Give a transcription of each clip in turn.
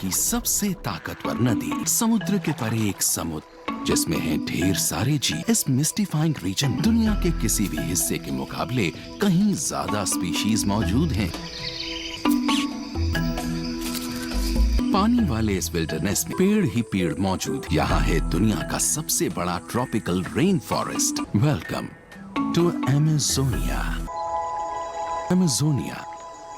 की सबसे ताकतवर नदी, समुद्र के परे एक समुद्र जिसमें हैं ढेर सारे जीव। इस मिस्टिफाइंग रीजन दुनिया के किसी भी हिस्से के मुकाबले कहीं ज्यादा स्पीशीज मौजूद हैं। पानी वाले इस विल्डरनेस में पेड़ ही पेड़ मौजूद। यहाँ है दुनिया का सबसे बड़ा tropical rain forest. Welcome to Amazonia. Amazonia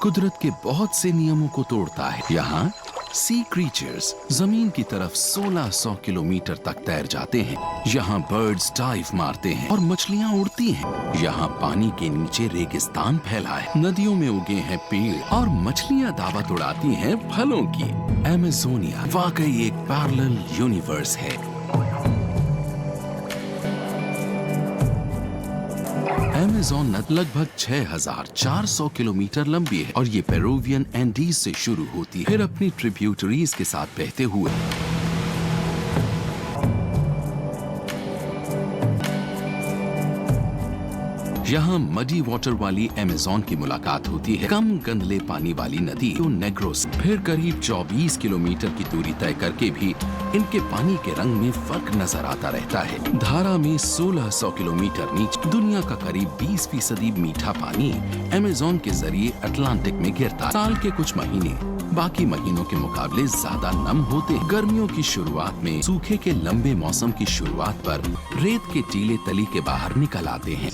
कुदरत के बहुत से नियमों को तोड़ता है। यहाँ सी क्रीचर्स जमीन की तरफ 1600 किलोमीटर तक तैर जाते हैं। यहाँ बर्ड्स डाइव मारते हैं और मछलियाँ उड़ती हैं। यहाँ पानी के नीचे रेगिस्तान फैला है, नदियों में उगे हैं पेड़ और मछलियाँ दावत उड़ाती हैं फलों की। अमेज़ोनिया वाकई एक पैरेलल यूनिवर्स है। अमेज़न नदी लगभग 6400 किलोमीटर लंबी है और ये पेरुवियन एंडीज से शुरू होती है, फिर अपनी ट्रिब्यूटरीज के साथ बहते हुए यहाँ मडी वाटर वाली अमेज़न की मुलाकात होती है। कम गंदले पानी वाली नदी नेग्रोस, फिर करीब 24 किलोमीटर की दूरी तय करके भी इनके पानी के रंग में फर्क नजर आता रहता है। धारा में 1600 किलोमीटर नीचे दुनिया का करीब 20% मीठा पानी अमेज़न के जरिए अटलांटिक में गिरता है। साल के कुछ महीने बाकी महीनों के मुकाबले ज्यादा नम होते हैं। गर्मियों की शुरुआत में सूखे के लंबे मौसम की शुरुआत पर रेत के टीले तली के बाहर निकल आते हैं।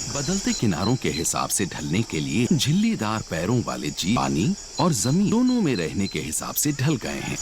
बदलते किनारों के हिसाब से ढलने के लिए झिल्लीदार पैरों वाले जीव पानी और जमीन दोनों में रहने के हिसाब से ढल गए हैं।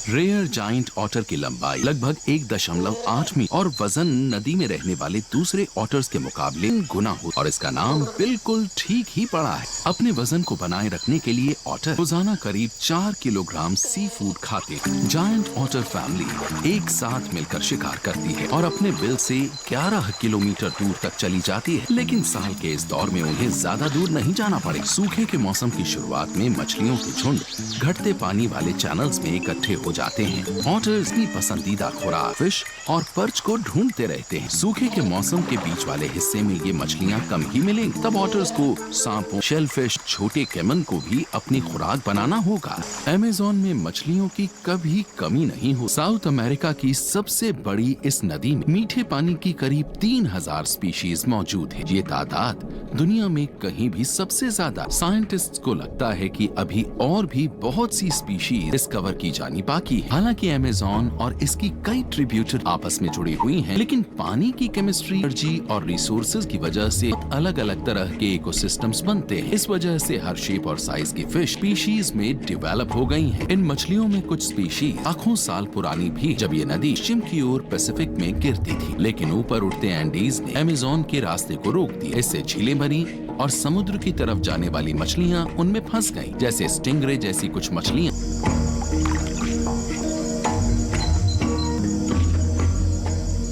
रेयर जाइंट ऑटर की लंबाई लगभग 1.8 मीटर और वजन नदी में रहने वाले दूसरे ऑटर्स के मुकाबले गुना हो और इसका नाम बिल्कुल ठीक ही पड़ा है। अपने वजन को बनाए रखने के लिए ऑटर रोजाना करीब 4 किलोग्राम सी फूड खाते हैं। जायंट ऑटर फैमिली एक साथ मिलकर शिकार करती है और अपने बिल से 11 किलोमीटर दूर तक चली जाती है, लेकिन साल के इस दौर में उन्हें ज्यादा दूर नहीं जाना पड़े। सूखे के मौसम की शुरुआत में मछलियों के झुंड घटते पानी वाले चैनल्स में इकट्ठे हो जाते हैं। ऑटर्स की पसंदीदा खुराक फिश और पर्च को ढूंढते रहते हैं। सूखे के मौसम के बीच वाले हिस्से में ये मछलियाँ कम ही मिलेंगी, तब ऑटर्स को सांपों, शेलफिश, छोटे कैमन को भी अपनी खुराक बनाना होगा। अमेज़न में मछलियों की कभी कमी नहीं हो। साउथ अमेरिका की सबसे बड़ी इस नदी में मीठे पानी की करीब 3000 स्पीशीज मौजूद है। ये तादाद दुनिया में कहीं भी सबसे ज्यादा। साइंटिस्ट्स को लगता है कि अभी और भी बहुत सी स्पीशीज डिस्कवर की जानी बाकी है। हालांकि अमेज़न और इसकी कई ट्रिब्यूटरी आपस में जुड़ी हुई हैं, लेकिन पानी की केमिस्ट्री, एनर्जी और रिसोर्सेज की वजह से अलग अलग तरह के इकोसिस्टम्स बनते हैं। इस वजह से हर शेप और साइज की फिश स्पीशीज में डेवलप हो गई हैं। इन मछलियों में कुछ स्पीशीज लाखों साल पुरानी भी, जब ये नदी पश्चिम की ओर पैसिफिक में गिरती थी, लेकिन ऊपर उठते एंडीज ने अमेज़न के रास्ते को रोक दिया। इससे झीलें बनी और समुद्र की तरफ जाने वाली मछलियाँ उनमें फंस गईं, जैसे स्टिंगरे जैसी कुछ मछलियाँ।